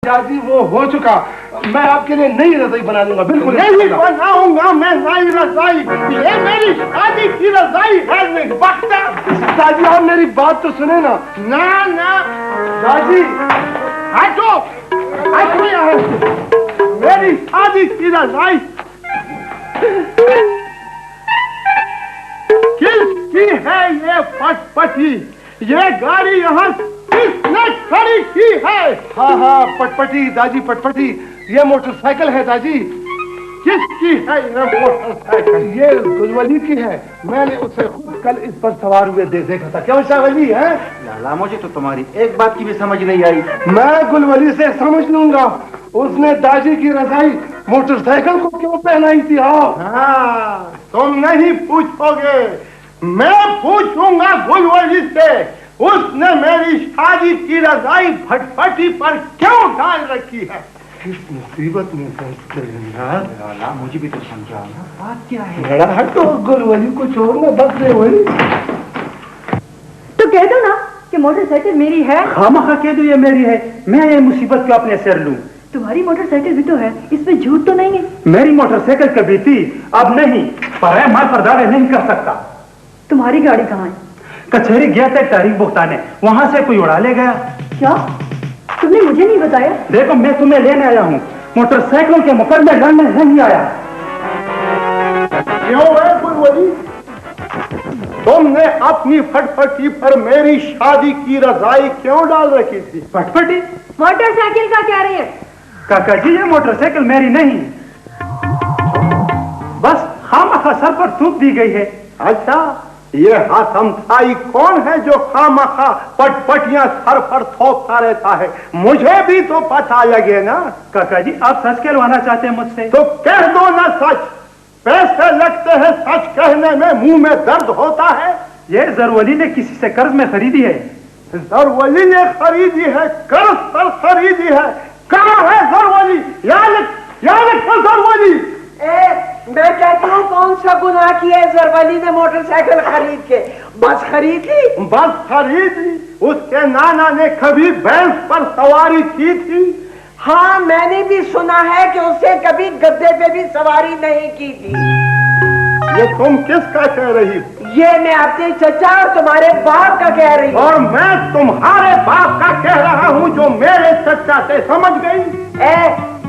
दादी वो हो चुका। मैं आपके लिए नई रजाई बना दूंगा। बिल्कुल नहीं बनाऊंगा मैं नई रजाई। ये मेरी शादी की रजाई है। नहीं बख्ता दादी आप मेरी बात तो सुने ना। ना ना दादी हटो हटो यहाँ। मेरी शादी की रजाई किसकी है? ये पटपटी, ये गाड़ी यहाँ किसने खड़ी की है? हाँ हाँ पटपटी दादी पटपटी। ये मोटरसाइकिल है दादी। किसकी है ये मोटरसाइकिल? ये गुलवली की है। मैंने उसे खुद कल इस पर सवार हुए देखा था। क्यों शाहवली है? लाला मुझे तो तुम्हारी एक बात की भी समझ नहीं आई। मैं गुलवली से समझ लूंगा। उसने दादी की रजाई मोटरसाइकिल को क्यों पहनाई थी? हाँ तुम नहीं पूछोगे, मैं पूछूंगा गुलवली से। उसने मेरी शादी की रजाई फटफटी पर क्यों डाल रखी है? किस मुसीबत में फंसते हैं यार। लाला मुझे भी तो समझाओ ना, बात क्या है? बड़ा हटो, गुलवली को छोड़ना बस रहे वही। तो कह दो ना कि मोटरसाइकिल मेरी है। खामखा कह दो ये मेरी है। मैं ये मुसीबत क्यों अपने सिर लूं? तुम्हारी मोटरसाइकिल भी तो है, इसमें झूठ तो नहीं है। मेरी मोटरसाइकिल कभी थी, अब नहीं। पर मैं पर दावे नहीं कर सकता। तुम्हारी गाड़ी कहाँ है? कचहरी गया था तारीख भुगताने, वहां से कोई उड़ा ले गया। क्या तुमने मुझे नहीं बताया? देखो मैं तुम्हें लेने आया हूँ, मोटरसाइकिल के मुकदमे लड़ने नहीं आया। क्यों है गुलवली? तुमने अपनी फटफटी पर मेरी शादी की रजाई क्यों डाल रखी थी? फटफटी? मोटरसाइकिल का क्या रही है? काका जी ये मोटरसाइकिल मेरी नहीं, बस खामखा सर पर थूक दी गई है। अच्छा, ये हसमथाई कौन है जो खामखा पटपटियां सर पर थोपता रहता है? मुझे भी तो पता लगे ना। काका जी आप सच कहलवाना चाहते हैं मुझसे? तो कह दो ना सच। पैसे लगते हैं सच कहने में, मुंह में दर्द होता है। ये जरवली ने किसी से कर्ज में खरीदी है। जरवली ने खरीदी है? कर्ज पर खरीदी है? कहाँ है जरवली? याद जरवली। मैं कहती हूँ कौन सा गुनाह किया है जरवली ने मोटरसाइकिल खरीद के? बस खरीदी? बस खरीदी। उसके नाना ने कभी भैंस पर सवारी की थी? हाँ मैंने भी सुना है कि उससे कभी गद्दे पे भी सवारी नहीं की थी। ये तुम किसका कह रही हो? ये मैं अपने चचा और तुम्हारे बाप का कह रही हूँ। और मैं तुम्हारे बाप का कह रहा हूँ जो मेरे चचा से, समझ गई?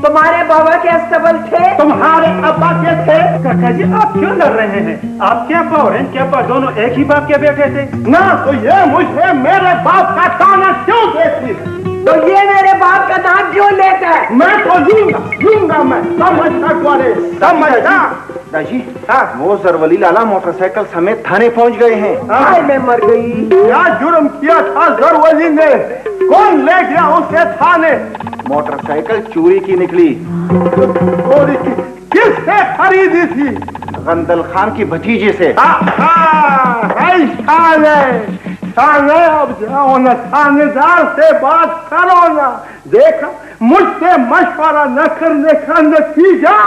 तुम्हारे बाबा के अस्तबल थे, तुम्हारे अब्बा के थे। काका जी आप क्यों लड़ रहे हैं? आप क्या पा और क्या पा दोनों एक ही बाप के बेटे थे ना। तो ये मुझे मेरे बाप का ताना क्यों देती है? तो ये मेरे बाप का नाम क्यों लेता है? मैं तो लूंगा मैं। समझना द्वारे समझना। दाजी वो जरवली लाला मोटरसाइकिल समेत थाने पहुंच गए हैं। हाय मैं मर गई। क्या जुर्म किया था जरवली ने? कौन ले गया उसे थाने? मोटरसाइकिल चोरी की निकली। चोरी की? किससे खरीदी थी? गंदल खान की भतीजे से। थाने अब जाओ ना, थानेदार से बात करो ना। देखा मुझसे मशवरा न करने का नतीजा।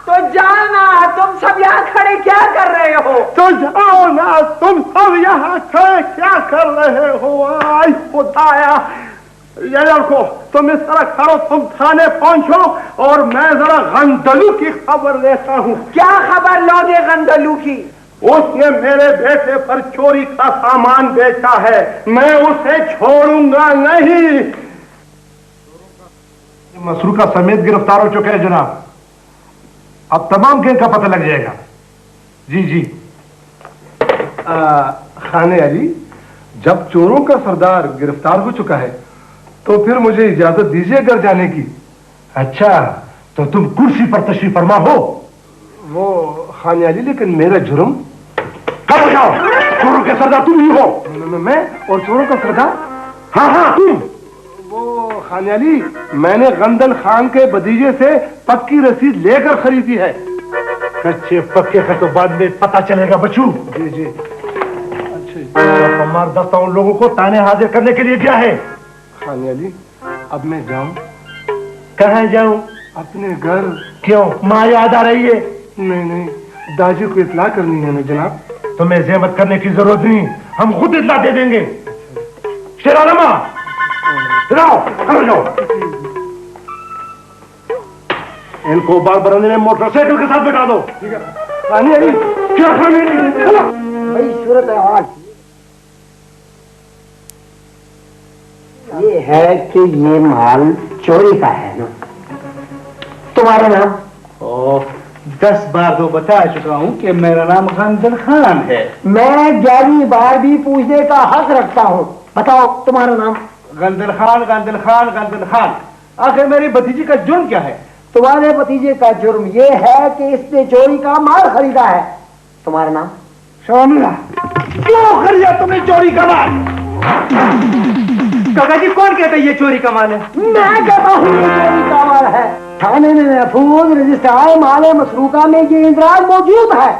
तो जाना, तुम सब यहाँ खड़े क्या कर रहे हो? तो जाओ ना, तुम सब यहाँ खड़े क्या कर रहे हो? आई खुदाया। ये लड़को तुम इस तरह खड़ो, तुम थाने पहुंचो और मैं जरा गंदलू की खबर लेता हूँ। क्या खबर लोगे गंदलू की? उसने मेरे बेटे पर चोरी का सामान बेचा है, मैं उसे छोड़ूंगा नहीं। मसरूका समेत गिरफ्तार हो चुके हैं जनाब। अब तमाम गैंग का पता लग जाएगा। जी जी। खाने अली, जब चोरों का सरदार गिरफ्तार हो चुका है तो फिर मुझे इजाजत दीजिए घर जाने की। अच्छा तो तुम कुर्सी पर तशरीफ फरमा हो? वो खाने अली, लेकिन मेरा जुर्म कब जाओ? चोरों के सरदार तुम ही हो? मैं और चोरों का सरदार? हाँ हाँ तुम। वो खाने अली, मैंने गंदल खान के भतीजे से पक्की रसीद लेकर खरीदी है। कच्चे पक्के का तो बाद में पता चलेगा बच्चू। जी जी। अच्छा हमारा दस्ता उन लोगों को ताने हाजिर करने के लिए क्या है? खाने अली, अब मैं जाऊं? कहाँ जाऊं? अपने घर। क्यों माँ याद आ रही है? नहीं नहीं, दादी को इत्ला करनी है ना जनाब। तुम्हें ज़हमत करने की जरूरत नहीं, हम खुद इत्ला दे देंगे। शेरानमा जाओ, जाओ। इनको बाल बरामदे में मोटरसाइकिल के साथ बैठा दो। ठीक है। क्या खाने भाई सूरत है आज ये है कि ये माल चोरी का है ना। तुम्हारा नाम? 10 बार तो बता चुका हूँ कि मेरा नाम गंदल खान है। मैं 11वीं बार भी पूछने का हक रखता हूँ। बताओ तुम्हारा नाम? गंदल खान, गंदल खान, गंदल खान। आखिर मेरी भतीजी का जुर्म क्या है? तुम्हारे भतीजे का जुर्म ये है कि इसने चोरी का माल खरीदा है। तुम्हारा नाम? शामिला। क्यों खरीदा तुमने चोरी का माल? काका जी कौन कहता है ये चोरी का माल है? मैं कहता हूँ ये चोरी का माल है। थाने में महफूज रजिस्ट्रार माल मसरूका में ये इंदराज मौजूद है।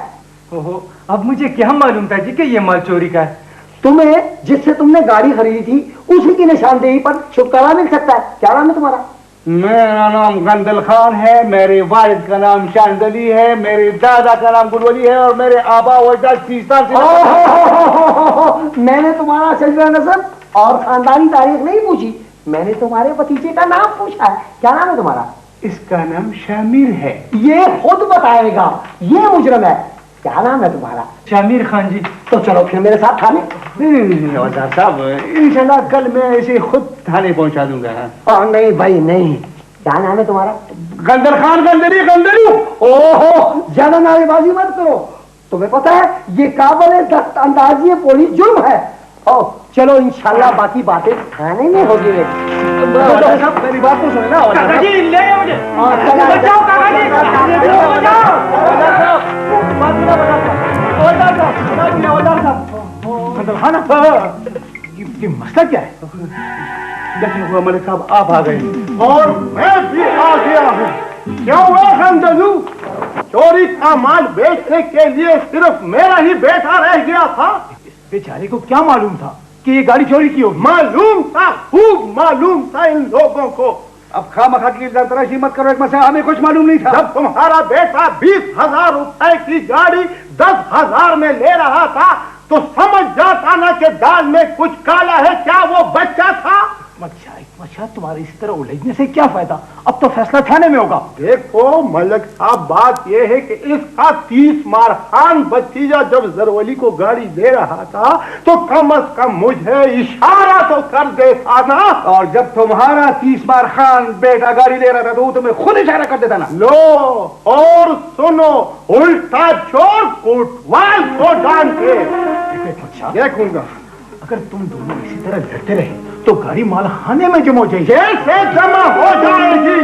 ओहो, अब मुझे क्या मालूम था जी कि ये माल चोरी का है? तुम्हें जिससे तुमने गाड़ी खरीदी थी उसी की निशानदेही पर छुटकारा मिल सकता है। क्या नाम है तुम्हारा? मेरा नाम गंदल खान है, मेरे वालिद का नाम शांदली है, मेरे दादा का नाम गुलवली है और मेरे आबा वजदाद 30 साल से। मैंने तुम्हारा शजरा नसब और खानदानी तारीख नहीं पूछी, मैंने तुम्हारे भतीजे का नाम पूछा है। क्या नाम है तुम्हारा? इसका नाम शामिर है। ये खुद बताएगा, ये मुजरम है। क्या नाम है तुम्हारा? शामिर खान जी। तो चलो फिर मेरे साथ थाने। नहीं हवलदार साहब, इंशाल्लाह कल मैं इसे खुद थाने पहुंचा दूंगा। नहीं भाई नहीं। क्या नाम है तुम्हारा? गंदल खान, गंदली, गंदलू। ओहो, ज्यादा नारेबाजी मत करो। तुम्हें पता है ये काबिल दस्त अंदाजी पुलिस जुर्म है। ओ चलो इंशाल्लाह बाकी बातें थाने में होगी। मेरी बात तो सुने ना। काका जी ले जाओ मुझे। बचाओ काका जी, गंदल खान, ये मसला क्या है? लेकिन हुआ मलिक साहब आप आ गए और मैं भी आ गया हूँ। क्यों हुआ गंदलू? चोरी का माल बेचने के लिए सिर्फ मेरा ही बेटा रह गया था। बेचारे को क्या मालूम था कि ये गाड़ी चोरी की होगी? मालूम था, खूब मालूम था इन लोगों को। अब खामखा की इल्जाम तराशी मत करो, एक मसला हमें कुछ मालूम नहीं था। जब तुम्हारा बेटा 20,000 रुपए की गाड़ी 10,000 में ले रहा था तो समझ जाता ना कि दाल में कुछ काला है। क्या वो बच्चा था? अच्छा तुम्हारे इस तरह उलझने से क्या फायदा? अब तो फैसला थाने में होगा। देखो मलक साहब, बात यह है कि इसका 30 मार खान भतीजा जब जरवली को गाड़ी दे रहा था तो कम से कम मुझे इशारा तो कर देता ना। और जब तुम्हारा 30 मार खान बेटा गाड़ी ले रहा था तो वो तुम्हें खुद इशारा कर देता ना। लो और सुनो, उल्टा चोर कोटवाल को डांटे। देखूंगा अगर तुम दोनों इसी तरह लड़ते रहे तो गाड़ी माल खाने में जमा हो जाएगी। कैसे जमा हो जाएगी?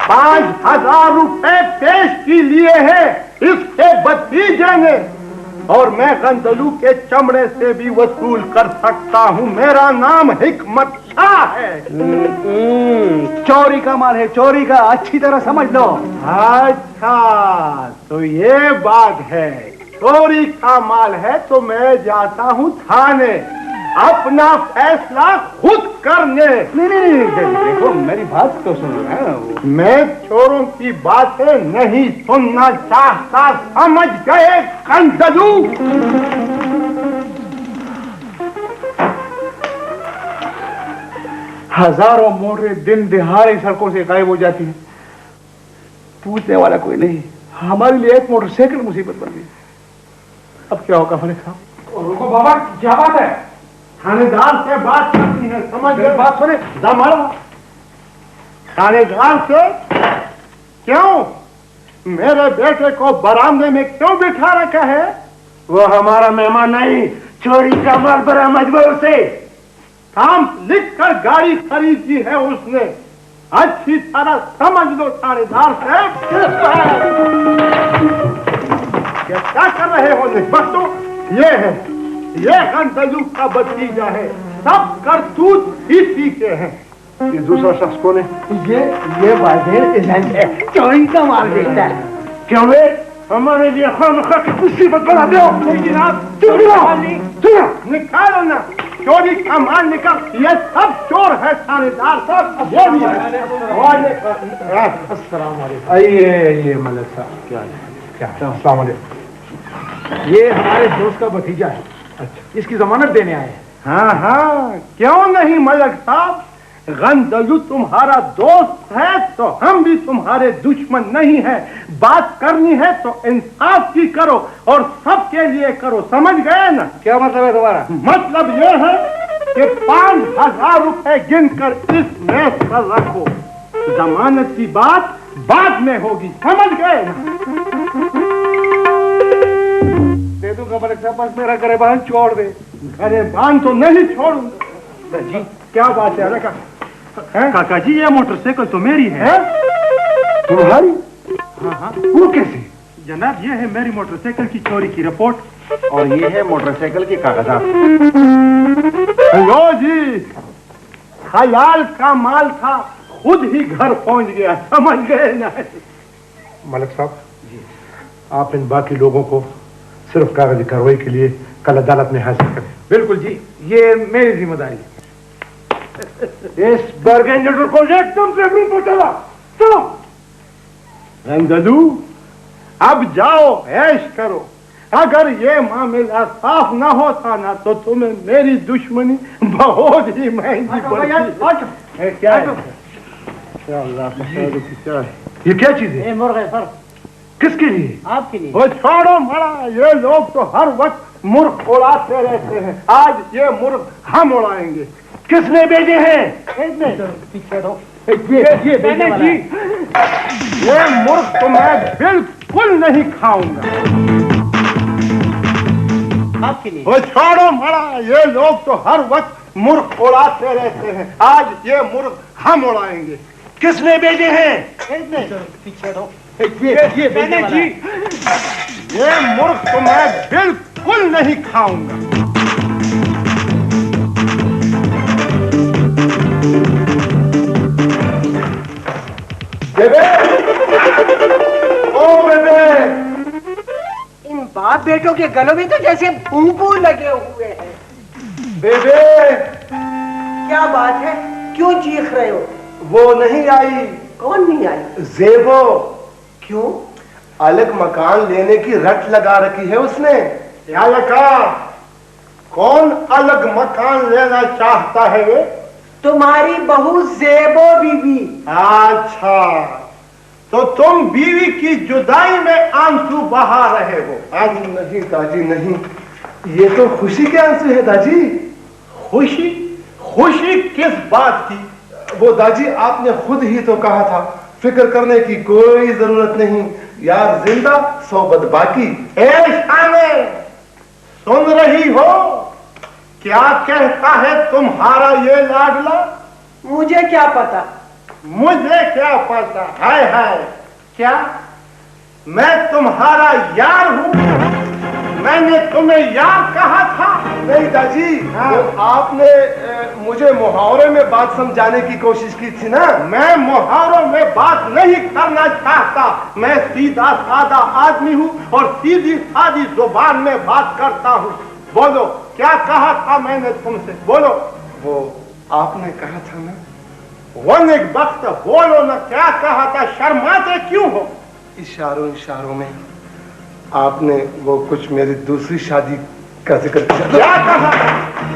5,000 रुपए पेश की लिए हैं इसके भतीजे ने, और मैं गंदलू के चमड़े से भी वसूल कर सकता हूँ। मेरा नाम हिकमत शाह है। चोरी का माल है, चोरी का, अच्छी तरह समझ लो। अच्छा तो ये बात है, चोरी का माल है तो मैं जाता हूँ थाने अपना फैसला खुद करने। नहीं, देखो मेरी बात तो सुनो ना। मैं चोरों की बातें नहीं सुनना चाहता, समझ गए गंदलू? हजारों मोटरें दिन दिहाड़े सड़कों से गायब हो जाती हैं, पूछने वाला कोई नहीं। हमारे लिए एक मोटरसाइकिल मुसीबत बन गई। अब क्या होगा मलिक साहब? रुको बाबा, क्या बात है? थानेदार से बात करनी है, समझ गए? बात सुने दमड़ा। थानेदार से क्यों? मेरे बेटे को बरामदे में क्यों बिठा रखा है? वो हमारा मेहमान नहीं, चोरी का माल बरामद हुआ उसे। काम लिख कर गाड़ी खरीदी है उसने, अच्छी तरह समझ लो थानेदार से। क्या कर रहे हो? बच्चों ये है, ये गंदलू का भतीजा है, सब करतूत इसी के हैं। ये दूसरा शख्स कौन है? ये वाजिर एजेंट है, चोरी का माल बेचता है। क्यों वे हमारे लिए खामखा की मुसीबत बना दो? जनाब निकालो ना, चोरी का माल निकाल। ये सब चोर है थानेदार साहब। आइए मलिक साहब, क्या अस्सलाम वालेकुम। ये हमारे दोस्त का भतीजा है। अच्छा, इसकी जमानत देने आए हैं। हाँ, क्यों नहीं मलक साहब, गंदलू तुम्हारा दोस्त है तो हम भी तुम्हारे दुश्मन नहीं है। बात करनी है तो इंसाफ की करो और सबके लिए करो, समझ गए ना? क्या मतलब है तुम्हारा? मतलब ये है कि 5,000 रुपए गिनकर इस मेज पर रखो, जमानत की बात बाद में होगी, समझ गए ना? दे दूंगा मलिक साहब, बस मेरा गरेबान छोड़ दे। गरेबान तो नहीं छोड़ूंगा। जी क्या बात है लड़का? काका जी, ये मोटरसाइकिल तो मेरी है। तुम्हारी? हाँ हाँ वो कैसे? जनाब, ये है मेरी मोटरसाइकिल की चोरी की रिपोर्ट और ये है मोटरसाइकिल के कागजात। लो जी, हलाल का माल था, खुद ही घर पहुंच गया, समझ गए ना? मलिक साहब जी, आप इन बाकी लोगों को सिर्फ कागजी कार्रवाई के लिए कल अदालत में हाजिर करें। बिल्कुल जी, ये मेरी जिम्मेदारी है। इस बर्गेंडर को एकदम से रूम पर चला, चलो। रंगदू, अब जाओ, ऐश करो। अगर ये मामला साफ ना होता ना तो तुम्हें मेरी दुश्मनी बहुत ही महंगी पड़ती। क्या है? ये क्या चीज है? मुर्ग है सर, किसके लिए? आपके लिए। वो छोड़ो मरा, ये लोग तो हर वक्त मुर्ग उड़ाते रहते हैं, आज ये मुर्ग हम उड़ाएंगे। किसने भेजे हैं? पीछे दो। ये मैंने जी, ये मुर्ग तो मैं बिल्कुल नहीं खाऊंगा। आपके लिए। वो छोड़ो मरा, ये लोग तो हर वक्त मुर्ग उड़ाते रहते हैं, आज ये मुर्ग हम उड़ाएंगे। किसने भेजे हैं? पीछे दो। ये मैंने जी, ये मुर्ग तो मैं बिल्कुल नहीं खाऊंगा। बेबे, ओ बेबे, इन बाप बेटों के गलों में तो जैसे भूपू लगे हुए हैं। बेबे, क्या बात है, क्यों चीख रहे हो? वो नहीं आई। कौन नहीं आई? जेबो। क्यों? अलग मकान लेने की रट लगा रखी है उसने। क्या लगा? कौन अलग मकान लेना चाहता है वे? तुम्हारी बहू जेबो बीवी। अच्छा, तो तुम बीवी की जुदाई में आंसू बहा रहे हो? नहीं दादी नहीं, ये तो खुशी के आंसू है दादी। खुशी? खुशी किस बात की? वो दादी, आपने खुद ही तो कहा था फिक्र करने की कोई जरूरत नहीं, यार जिंदा सोबत बाकी। शाने, सुन रही हो क्या कहता है तुम्हारा ये लाडला? मुझे क्या पता? मुझे क्या पता? हाय हाय, क्या मैं तुम्हारा यार हूं? मैंने तुम्हें यार कहा था? नहीं दादी, वो आपने मुझे मुहावरे में बात समझाने की कोशिश की थी ना। मैं मुहावरों में बात नहीं करना चाहता, मैं सीधा साधा आदमी हूँ और सीधी सादी जुबान में बात करता हूँ। बोलो, क्या कहा था मैंने तुमसे? बोलो। वो आपने कहा था ना, वन एक वक्त बोलो ना, क्या कहा था? शर्माते क्यों हो? इशारों में आपने वो कुछ मेरी दूसरी शादी का जिक्र किया। क्या कहा?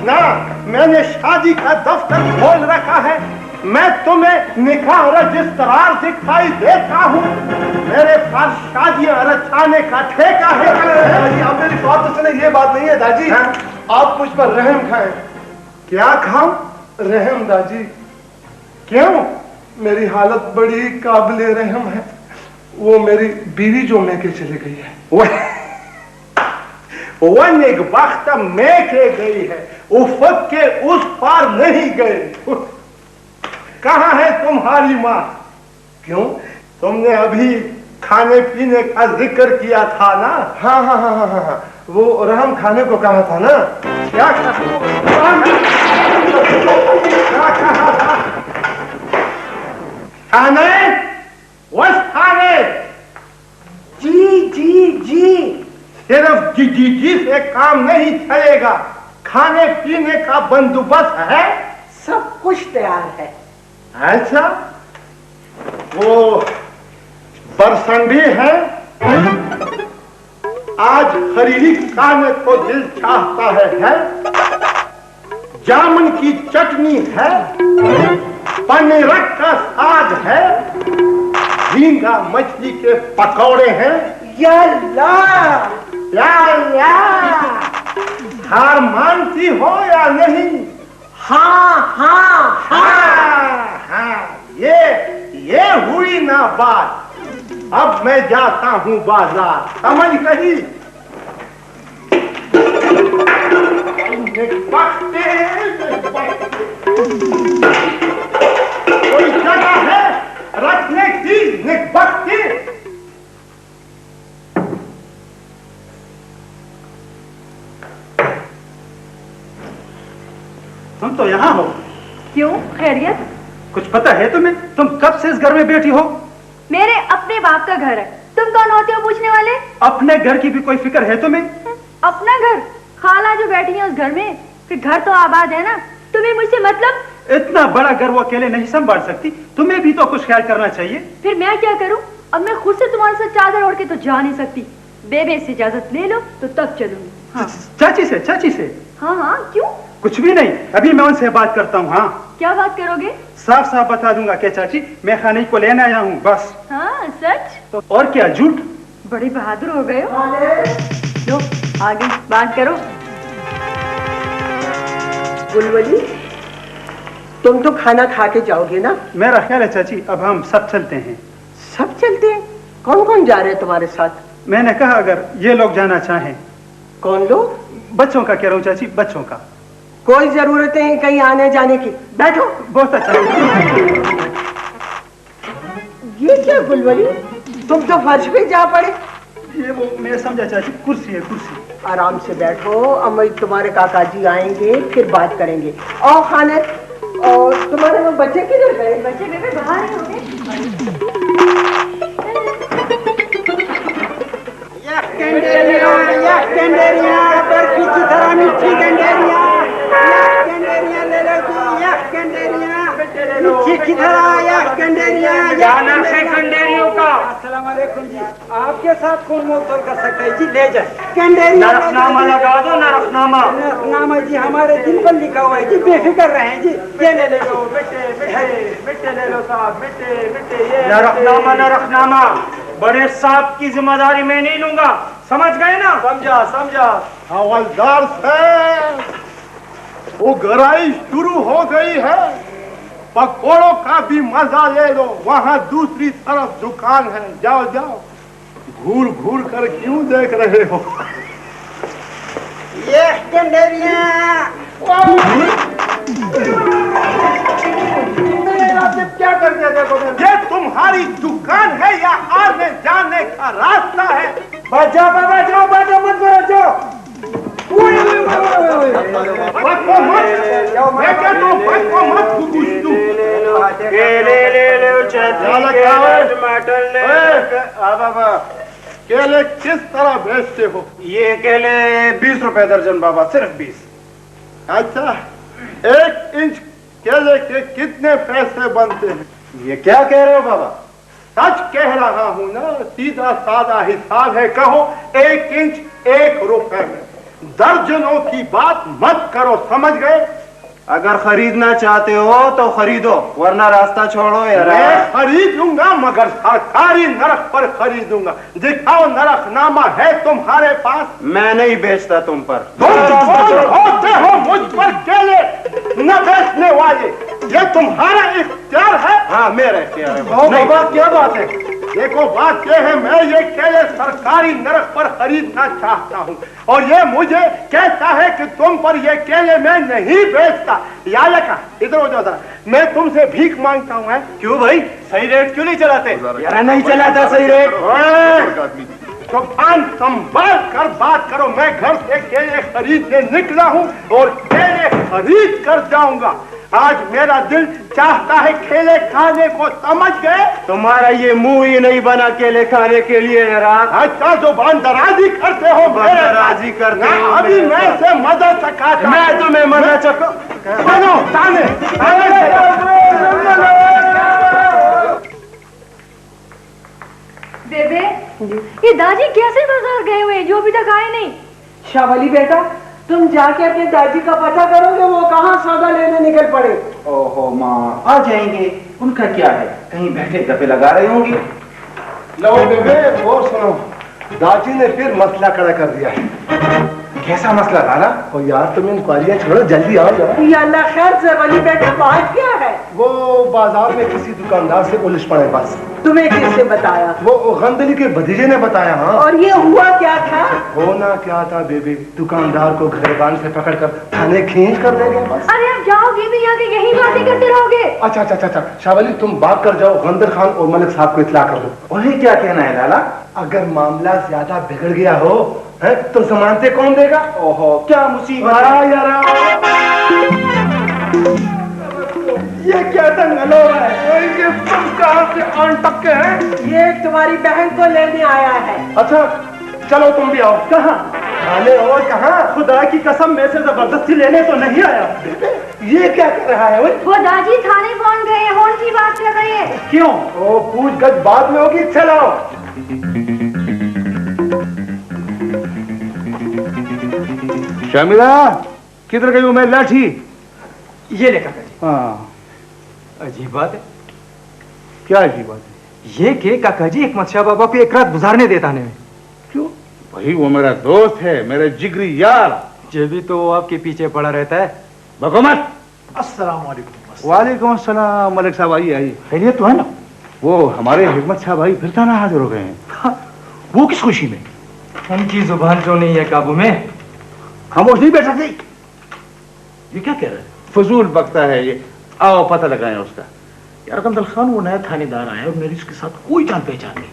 ना, मैंने शादी का दफ्तर खोल रखा है, मैं तुम्हें निकाह रजिस्ट्रार दिखाई देता हूँ, मेरे पास शादियां रचाने का ठेका है। दादी, आप मेरी बात तो सुने, ये बात नहीं है दादी। आप मुझ पर रहम खाएं। क्या खाऊं? रहम दादी। क्यों? मेरी हालत बड़ी काबिले रहम है। वो मेरी बीवी जो मैके चली गई है। वन एक वक्त मैके गई है, उफक के उस पार नहीं गए। कहाँ है तुम्हारी माँ? क्यों? तुमने अभी खाने पीने का जिक्र किया था ना? हाँ, वो रहम खाने को कहा था ना। क्या कहा? क्या कहा था? खाने? उस खाने? जी। सिर्फ जी से काम नहीं चलेगा, खाने पीने का बंदोबस्त है, सब कुछ तैयार है। ऐसा? वो बरसन भी है? आज खरीदी खाने को दिल चाहता है? जामुन की चटनी है? पनीर का साग है, झींगा मछली के पकौड़े हैं। या अल्लाह, या अल्लाह, हार मानती हो या नहीं? हाँ हाँ हाँ। हाँ, ये हुई ना बात। अब मैं जाता हूँ बाजार, समझ गई? कोई जगह है रखने की निकबख्ती? तुम तो यहाँ हो, क्यों, खैरियत? कुछ पता है तुम्हें? तुम कब से इस घर में बैठी हो? मेरे अपने बाप का घर है, तुम कौन होते हो पूछने वाले? अपने घर की भी कोई फिक्र है तुम्हें? अपना घर? खाला जो बैठी है उस घर में, फिर घर तो आबाद है ना, तुम्हें मुझसे मतलब? इतना बड़ा घर वो अकेले नहीं संभाल सकती, तुम्हें भी तो कुछ ख्याल करना चाहिए। फिर मैं क्या करूं? अब मैं खुद से तुम्हारे साथ चादर ओढ़ के तो जा नहीं सकती, बेबे से इजाजत ले लो तो तब चलूंगी। हाँ। चाची से? हाँ हाँ, क्यों? कुछ भी नहीं, अभी मैं उनसे बात करता हूँ। हाँ, क्या बात करोगे? साफ साफ बता दूंगा कि चाची मैं खाने को लेने आया हूँ, बस। हाँ सच? तो और क्या, झूठ? बड़ी बहादुर हो गए हो। लो आगे बात करो। गुलवली, तुम तो खाना खा के जाओगे ना? मेरा ख्याल है चाची अब हम सब चलते हैं। सब चलते हैं? कौन कौन जा रहे हैं तुम्हारे साथ? मैंने कहा अगर ये लोग जाना चाहें। कौन लोग? बच्चों का कह रहा हूँ चाची, बच्चों का। कोई जरूरत नहीं कहीं आने जाने की, बैठो। बहुत अच्छा। ये क्या गुलवली, तुम तो फर्श पे जा पड़े। ये वो मैं समझा चाची, कुर्सी है, कुर्सी। आराम से बैठो, अम्मा तुम्हारे काका जी आएंगे फिर बात करेंगे। और खाने, और तुम्हारे वो बच्चे किधर गए? बच्चे बेबे बाहर ही होंगे। आपके साथ कौन मोल कर सकता है जी? ले जाए। नरफनामा लगा दो, नरफनामा। नरफनामा जी हमारे दिल पर लिखा हुआ है जी, बेफिक्र रहे जी। ये ले लो, मिट्टे ले लो साहब, मिट्टे। नरफनामा बड़े साहब की जिम्मेदारी मैं नहीं लूंगा, समझ गए ना? समझा। हवलदार साहब, वो गराई शुरू हो गई है, पकौड़ों का भी मजा ले लो। वहाँ दूसरी तरफ दुकान है, जाओ जाओ। घूर घूर कर क्यों देख रहे हो? ये क्या करते देखो? ये तुम्हारी दुकान है या आने जाने का रास्ता है? बचाओ बाबा, जाओ बाजो मत बचाओ। मैं कहता हूँ बच्चों मत घुसू। केले किस तरह बेचते हो? ये केले 20 रुपए दर्जन बाबा, सिर्फ 20। अच्छा, 1 इंच केले के कितने पैसे बनते हैं? ये क्या कह रहे हो बाबा? सच कह रहा हूँ ना, सीधा साधा हिसाब है। कहो 1 इंच 1 रुपए में, दर्जनों की बात मत करो, समझ गए? अगर खरीदना चाहते हो तो खरीदो, वरना रास्ता छोड़ो यार। मैं खरीदूंगा मगर सरकारी नरक पर खरीदूंगा। दिखाओ, नरकनामा है तुम्हारे पास? मैं नहीं बेचता तुम पर। तुम कौन होते हो मुझ पर केले न बेचने वाले? ये तुम्हारा इख्तियार है? हाँ मेरा इख्तियार है। बाबा क्या बात है? देखो बात यह है, मैं ये केले सरकारी नरक पर खरीदना चाहता हूँ और ये मुझे कहता है कि तुम पर ये केले मैं नहीं बेचता। याद रखा, इधर हो जाओ जरा, मैं तुमसे भीख मांगता हूँ। क्यों भाई, सही रेट क्यों नहीं चलाते? यार नहीं चलाता सही रेट। तो कान संभाल कर बात करो। मैं घर से केले खरीदने निकला हूँ और केले खरीद कर जाऊंगा। आज मेरा दिल चाहता है केले खाने को, समझ गए? तुम्हारा ये मुंह ही नहीं बना केले खाने के लिए यार। अच्छा, जुबान दराजी करते हो मेरे? दराजी करते हो? अभी मैं से मदद चकाता। मैं तुम्हें मदद चको। बनो ताने, बेबे, ये दादी कैसे बाजार गए हुए जो अभी तक आए नहीं? शावली बेटा, तुम जाके अपने दादी का पता करोगे वो कहाँ सौदा लेने निकल पड़े। ओहो माँ, आ जाएंगे, उनका क्या है, कहीं बैठे गप्पे लगा रहे होंगे। लो बेबे, वो सुनो, दादी ने फिर मसला खड़ा कर दिया है। कैसा मसला लाला? और यार तुम इंक्वायरियां छोड़ो, जल्दी आओ जरा। या अल्लाह खैर ज़रवली बेटा, बात क्या है? वो बाजार में किसी दुकानदार से उलझ पड़े बस। तुम्हें किसने बताया? वो गंदली के भतीजे ने बताया। हाँ, और ये हुआ क्या था? होना क्या था बेबी, दुकानदार को गिरबान से पकड़कर थाने खींच कर ले गए बस। अरे अब जाओगे भी यहाँ के यही बातें करते रहोगे। अच्छा अच्छा अच्छा, शावली तुम बात कर जाओ, गंदर खान और मलिक साहब को इत्तला कर दो। उन्हें क्या कहना है लाला? अगर मामला ज्यादा बिगड़ गया हो है तो जमानतें कौन देगा? ओहो, क्या मुसीबत है। ये क्या दंगलो है? ये तुम कहाँ से आन टपके हैं? ये तुम्हारी बहन को लेने आया है। अच्छा चलो तुम भी आओ। कहाँ? थाने और कहाँ? खुदा की कसम, में से जबरदस्ती लेने तो नहीं आया। ये क्या कर रहा है? वो दादी थाने पहुँच गए हैं, कौन सी बात कर रहे हैं? क्यों? ओ पूछ गज बाद में होगी, चलाओ। शर्मिला, किधर गई हो मेरी लाठी? ये लेकर गए। हाँ, अजीब बात है। क्या अजीब बात है? ये के काका जी एक मच्छा बाबा को एक रात गुजारने देता नहीं। क्यों? भाई वो मेरा दोस्त है, मेरा जिगरी यार। ये भी तो आपके पीछे पड़ा रहता है। बको मत। अस्सलाम वालेकुम। वालेकुम अस्सलाम। मलिक साहब आई। खैरियत तो है ना? वो हमारे हिकमत साहब भाई फिर थाना हाजिर हो गए हैं। वो किस खुशी में? उनकी जुबान जो नहीं है काबू में। खामोश नहीं बैठा थे। ये क्या कह रहे हैं? फजूल बकता है ये। आओ पता लगाएं उसका। यार कंदल खान वो नया थानेदार आया और मेरी इसके साथ कोई जान पहचान नहीं।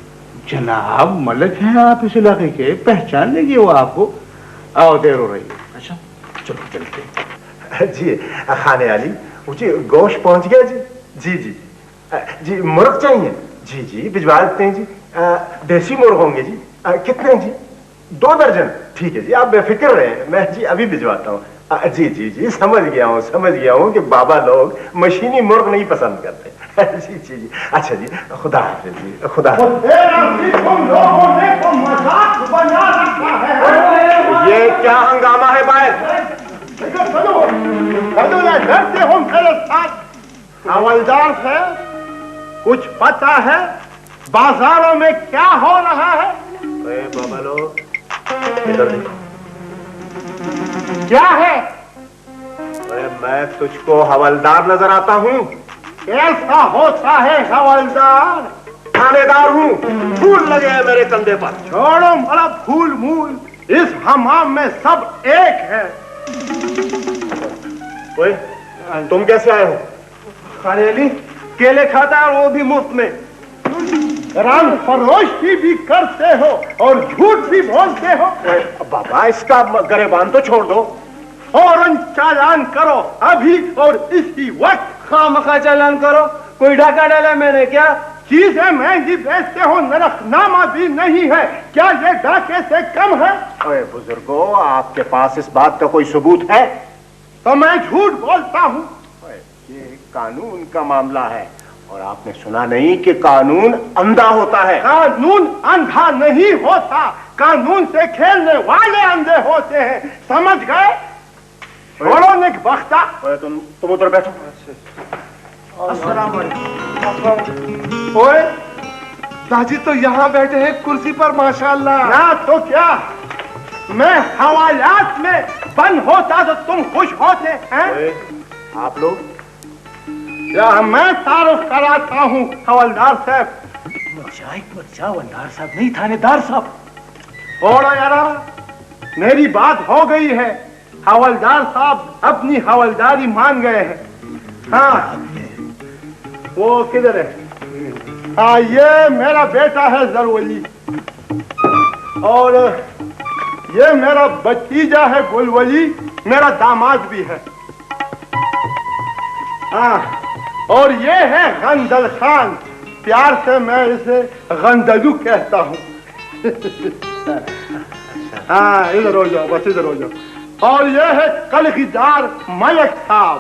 जनाब मलिक हैं आप इस इलाके के, पहचान लेंगे वो आपको। आओ देर हो रही है। अच्छा चलो चलते। जी खाने वाली, मुझे गोश्त पहुंच गया जी। जी जी जी, मुर्ग चाहिए? जी जी भिजवा देते हैं जी। देसी मुर्ग होंगे जी। कितने जी? 2 दर्जन। ठीक है जी, आप बेफिक्र रहे, मैं जी अभी भिजवाता हूँ। जी जी जी, समझ गया हूँ कि बाबा लोग मशीनी मुर्ग नहीं पसंद करते। जी जी जी, अच्छा जी, खुदा हाफिज जी, खुदा हाफिज। तुम लोगों ने तो मजाक बना रखा है। ये क्या हंगामा है बाहर? डरते हो मेरे साथ? हवलदार से कुछ पता है बाजारों में क्या हो रहा है? बाबा लोग इधर देखो। क्या है? मैं तुझको हवलदार नजर आता हूँ? कैसा होता है हवलदार? थानेदार हूँ। फूल लगे हैं मेरे कंधे पर। छोड़ो बड़ा फूल मूल, इस हमाम में सब एक है। ओए, तुम कैसे आए हो? खाने अली केले खाता है और वो भी मुफ्त में। रंग फरोशी भी करते हो और झूठ भी बोलते हो। बाबा इसका गरेबान तो छोड़ दो। फौरन चालान करो अभी और इसी वक्त। खामखा चालान करो, कोई डाका डाला मैंने क्या? चीजें महंगी बेचते हो, नरकनामा भी नहीं है, क्या ये डाके से कम है? ओए बुजुर्गो, आपके पास इस बात का कोई सबूत है? तो मैं झूठ बोलता हूँ। ये कानून का मामला है और आपने सुना नहीं कि कानून अंधा होता है? कानून अंधा नहीं होता, कानून से खेलने वाले अंधे होते हैं, समझ गए? छोड़ो निक बख्ता। तुम उधर बैठो। ओए दादी तो यहाँ बैठे हैं कुर्सी पर, माशाल्लाह। ना तो क्या, मैं हवालात में बंद होता तो तुम खुश होते हैं? आप लोग? या मैं तारुफ कराता हूँ हवलदार साहब। हवलदार साहब नहीं, थानेदार साहब। छोड़ो यारा, मेरी बात हो गई है। हवलदार साहब अपनी हवलदारी मान गए हैं। हाँ, वो किधर है? हाँ, ये मेरा बेटा है जरवली और ये मेरा भतीजा है गुलवली, मेरा दामाद भी है। हाँ, और ये है गंदल खान, प्यार से मैं इसे गंदलू कहता हूँ। हाँ, इधर हो जाओ, बस इधर हो जाओ। और ये है कलगीदार मलिक साहब।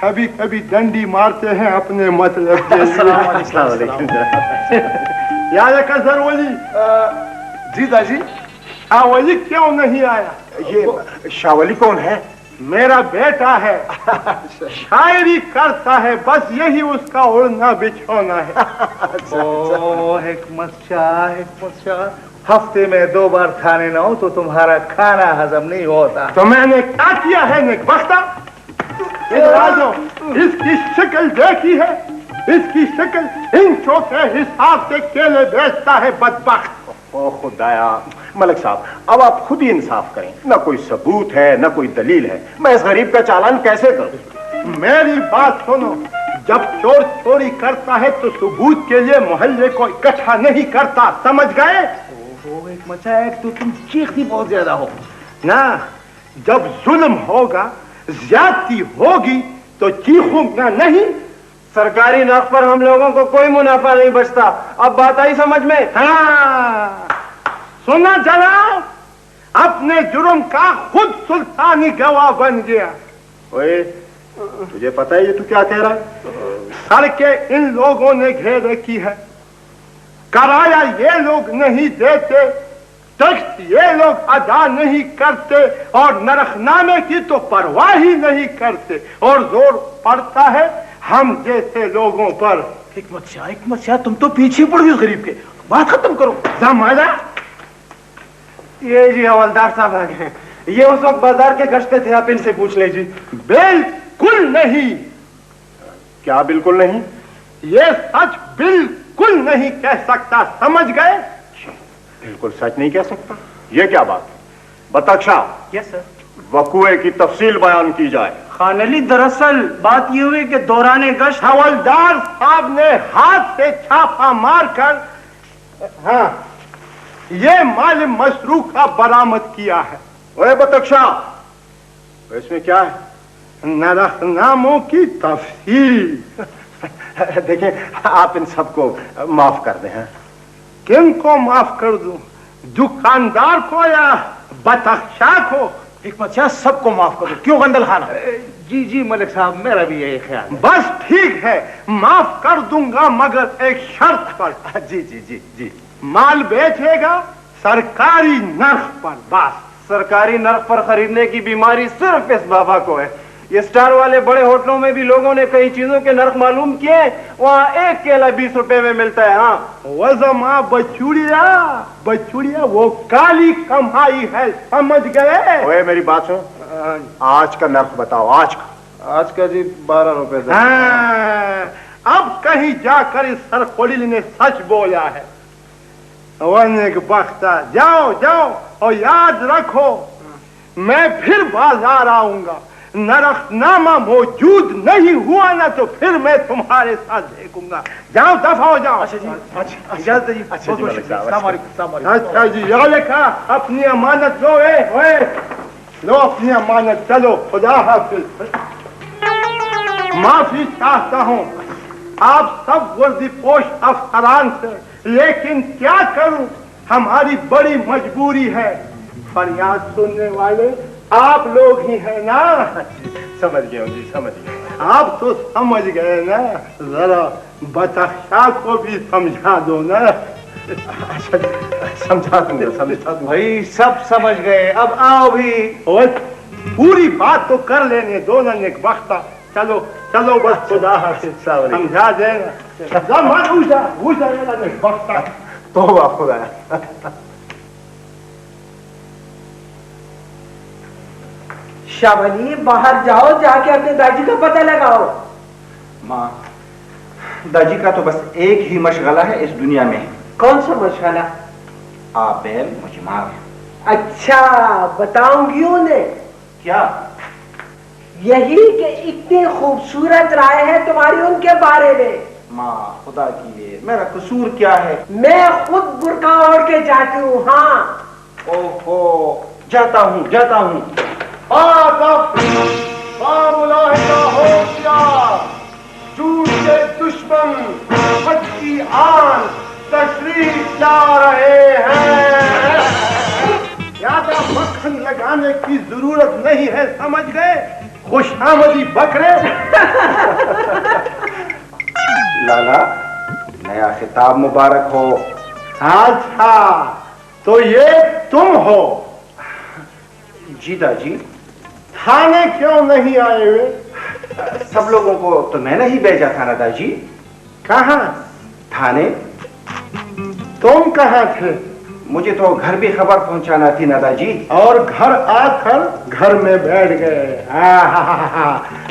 कभी कभी डंडी मारते हैं अपने मतलब के लिए। याद है कसर वली? जी दादी। वली क्यों नहीं आया? ये शावली कौन है? मेरा बेटा है, शायरी करता है, बस यही उसका उड़ना बिछोना है। ओ हिकमत शाह, हफ्ते में 2 बार खाने ना हो तो तुम्हारा खाना हजम नहीं होता। तो मैंने क्या किया है नेकबख्ता? इसकी शक्ल देखी है, इसकी शक्ल इंचों के हिसाब से केले बेचता है बदबख्त। ओ खुदाया, मलिक साहब अब आप खुद ही इंसाफ करें, न कोई सबूत है न कोई दलील है, मैं इस गरीब का चालान कैसे करूं? मेरी बात सुनो, जब चोर चोरी करता है तो सबूत के लिए मोहल्ले को इकट्ठा नहीं करता, समझ गए? हिकमत शाह, एक तो तुम चीखती बहुत ज्यादा हो ना, जब जुल्म होगा, ज्यादती होगी तो चीखूंगा नहीं। सरकारी नर्क पर हम लोगों को कोई मुनाफा नहीं बचता, अब बात आई समझ में? हाँ, सुना जनाब, अपने जुर्म का खुद सुल्तानी गवाह बन गया। ओए, तुझे पता है ये तू क्या कह रहा है? सड़कें इन लोगों ने घेर रखी है, किराया ये लोग नहीं देते, टैक्स ये लोग अदा नहीं करते, और नरखनामे की तो परवाह ही नहीं करते, और जोर पड़ता है हम जैसे लोगों पर। हिकमत शाह, तुम तो पीछे पड़ गए उस गरीब के, बात खत्म करो। जमाना ये जी हवलदार साहब आ गए, ये उस वक्त बाजार के गश्ते थे, आप इनसे पूछ लीजिए। बिल्कुल नहीं। क्या बिल्कुल नहीं? ये सच बिल्कुल नहीं कह सकता, समझ गए? बिल्कुल सच नहीं कह सकता, ये क्या बात? बतक्षा, यस सर। वक़ुए की तफसील बयान की जाए। खान अली, दरअसल बात ये हुई कि दौराने गश्त हवलदार साहब ने हाथ से छापा मारकर, हाँ, ये माल मसरूक का बरामद किया है। ओए बतक्षा, इसमें क्या है? नरखनामों की तफसील। देखें, आप इन सबको माफ कर दें। किनको माफ कर दूं, दुकानदार को या बतक्षा को? हिकमत शाह, सबको माफ करो, क्यों गंदल खाना? जी मलिक साहब, मेरा भी यही ख्याल है। बस ठीक है, माफ कर दूंगा, मगर एक शर्त पर। जी जी जी जी। माल बेचेगा सरकारी नर्ख पर, बस। सरकारी नर्क पर खरीदने की बीमारी सिर्फ इस बाबा को है। ये स्टार वाले बड़े होटलों में भी लोगों ने कई चीजों के नर्क मालूम किए, वहाँ एक केला 20 रुपए में मिलता है। हाँ, वजमा बचूड़िया वो काली कमाई है, समझ गए? ओए मेरी बात सुन, आज का नर्क बताओ, आज का। आज का जी 12 रुपए। हाँ, अब कहीं जाकर इस सरखोलिल ने सच बोला है। बख्ता, जाओ जाओ, और याद रखो, मैं फिर बाजार आऊंगा, नरखनामा मौजूद नहीं हुआ ना तो फिर मैं तुम्हारे साथ देखूंगा। जाओ, दफा हो जाओ। अच्छा जी, इजाजत दीजिए। अच्छा जी, मलिक साहब, अच्छा जी, याद रखा, अपनी अमानत लो। लो अपनी अमानत, चलो, खुदा हाफिज। माफी चाहता हूँ आप सब वर्दीपोश अफसरान से, लेकिन क्या करूं, हमारी बड़ी मजबूरी है। फरियाद सुनने वाले आप लोग ही हैं ना? समझ गया जी, समझ गया। आप तो समझ गए ना, जरा बतक्षा को भी समझा दो ना। अच्छा, समझा दूंगा। भाई सब समझ गए, अब आओ भी। और पूरी बात तो कर लेने दो ना नेकबख्ता। चलो चलो, बस खुदा हाफिज, समझा देना। नेकबख्ता तो खुदा। शाबाली, बाहर जाओ, जाके अपने दादी का पता लगाओ। माँ, दादी का तो बस एक ही मशगला है इस दुनिया में। कौन सा मशगला? आबेल मुजमार। अच्छा, बताऊंगी उन्हें। क्या? यही कि इतनी खूबसूरत राय है तुम्हारी उनके बारे में। माँ, खुदा की लिए मेरा कसूर क्या है? मैं खुद बुर्का ओढ़ के जाती हूँ। हाँ। ओहो, जाता हूँ जाता हूँ। झूठ के दुश्मन हक की आन तशरीफ ला रहे हैं। ज्यादा मक्खन लगाने की जरूरत नहीं है, समझ गए? खुशामदी बकरे। लाला, नया खिताब मुबारक हो। अच्छा, तो ये तुम हो? जी दादी। थाने क्यों नहीं आए हुए? सब लोगों को तो मैंने ही भेजा था ना दादाजी। कहाँ? थाने। तुम कहाँ थे? मुझे तो घर भी खबर पहुंचाना थी ना दादाजी। और घर आकर घर में बैठ गए।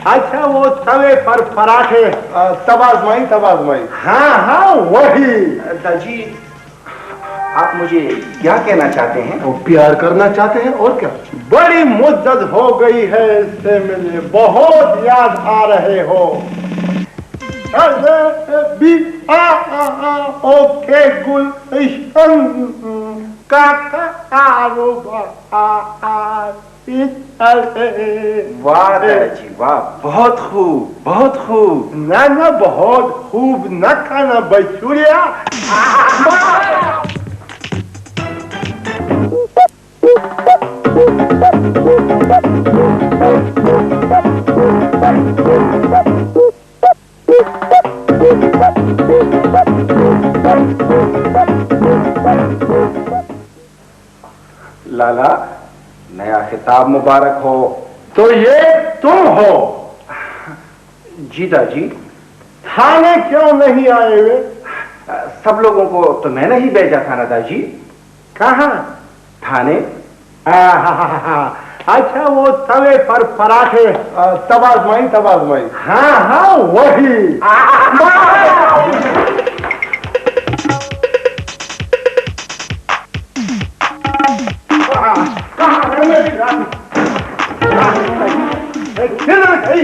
अच्छा वो तवे पर पराठे तब आजमाई। हाँ वही। दादाजी आप मुझे क्या कहना चाहते हैं? वो प्यार करना चाहते हैं और क्या? बड़ी मुद्दत हो गई है इससे मिले, बहुत याद आ रहे हो। ओके गुलशन का कारोबार। वाह दादाजी वाह, बहुत खूब बहुत खूब। ना बहुत खूब न खाना बचुड़िया। लाला नया खिताब मुबारक हो। तो ये तुम हो? जी दादाजी। थाने क्यों नहीं आए हुए? सब लोगों को तो मैंने ही भेजा था ना दादाजी। कहाँ? थाने। अच्छा वो तवे पर पराठे तब आजमाई। हाँ वही।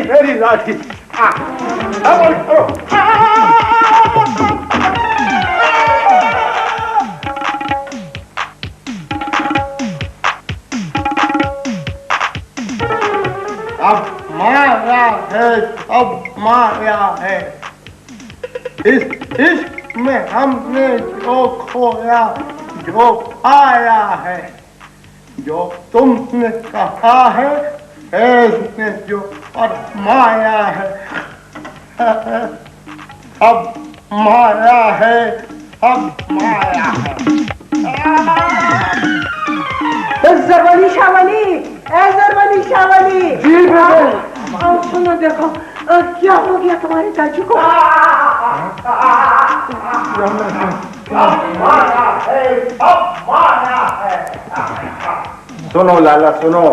मेरी लाठी। अब माया है इस इश्क में हमने जो खोया जो पाया है, जो तुमने कहा है फैज ने जो फरमाया है। अब माया है, अब माया है। जरवली शावली। जी सुनो देखो क्या हो गया तुम्हारे चाची को? सुनो लाला सुनो,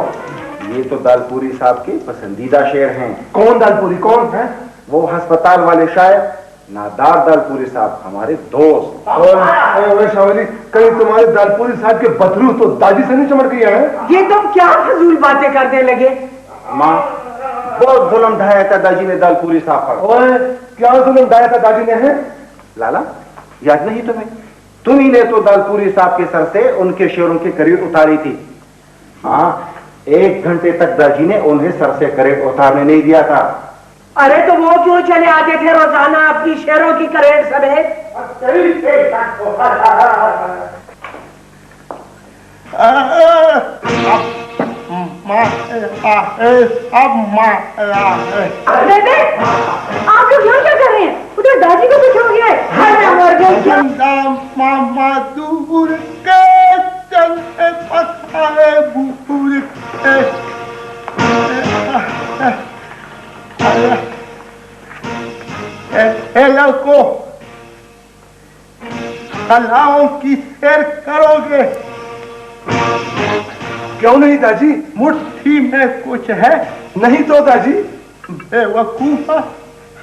ये तो दालपुरी साहब के पसंदीदा शेर हैं। कौन दालपुरी? कौन है? वो अस्पताल वाले शायर नादार दालपुरी साहब, हमारे दोस्त। और शावली, कहीं तुम्हारे दालपुरी साहब के बदरू तो दादी से नहीं चमड़ गया है? ये तुम क्या फजूल बातें करने लगे? माँ बहुत जुल्म ढाया था दादी ने दालपुरी साहब पर। ओए क्या जुल्म ढाया था दादी ने? है लाला याद नहीं तुम्हें? तुम ही ने तो दालपुरी साहब के सर से उनके शेरों की करीब उतारी थी। हाँ 1 घंटे तक दादी ने उन्हें सर से करेट उतारने नहीं दिया था। अरे तो वो क्यों चले आते थे रोजाना अपनी शेरों की करेट समेत? बेबे आप लोग यहाँ क्या कर रहे हैं? उधर दादी को कुछ हो गया है। मामा दूर के चलते पकाए बूढ़ को कलाओं की सैर करोगे? क्यों नहीं दादी? मुट्ठी में कुछ है? नहीं तो दादी। बेवकूफ,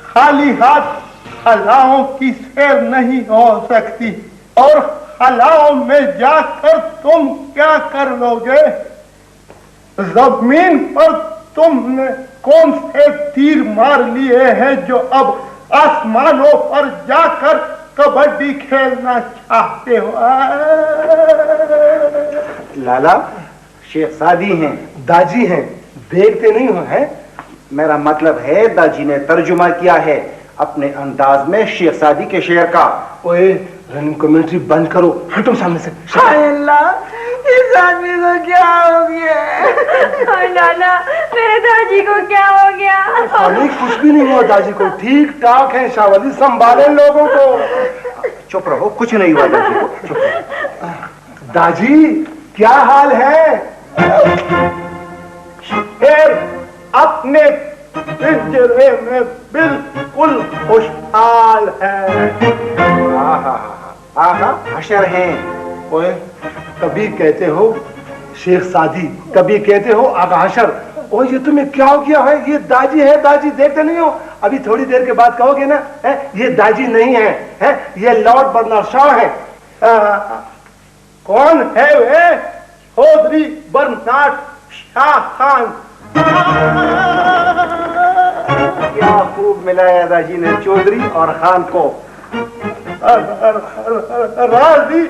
खाली हाथ खलाओं की सैर नहीं हो सकती। और खलाओं में जाकर तुम क्या कर लोगे? जमीन पर तुमने कौन से तीर मार लिए हैं जो अब आसमानों पर जाकर कबड्डी खेलना चाहते हो? लाला शेख सादी हैं, दाजी हैं, देखते नहीं हो? है मेरा मतलब है दाजी ने तर्जुमा किया है अपने अंदाज में शेख सादी के शेर का। ओए रनिंग कमेंट्री बंद करो, हटो सामने से। अल्लाह, इस आदमी को क्या हो गया? नाना मेरे दादी को क्या हो गया? अरे कुछ भी नहीं हुआ दादी को, ठीक ठाक है। शावली संभाले लोगों को। चुप रहो, कुछ नहीं हुआ दादी को, चुप रहो। दादी क्या हाल है? शेर अपने पिंजरे में बिल्कुल खुशहाल है। हशर हैं। ओए, कभी कहते हो शेख सादी, कभी कहते हो आगा हशर। ओ ये तुम्हें क्या हो गया है? ये दाजी है, दाजी देखते नहीं हो? अभी थोड़ी देर के बाद कहोगे ना है ये दाजी नहीं है, ये लॉर्ड बर्नार्ड शॉ है। कौन है वे? चौधरी बर्नार्ड शाह खान। क्या खूब मिलाया दाजी ने चौधरी और खान को। राजी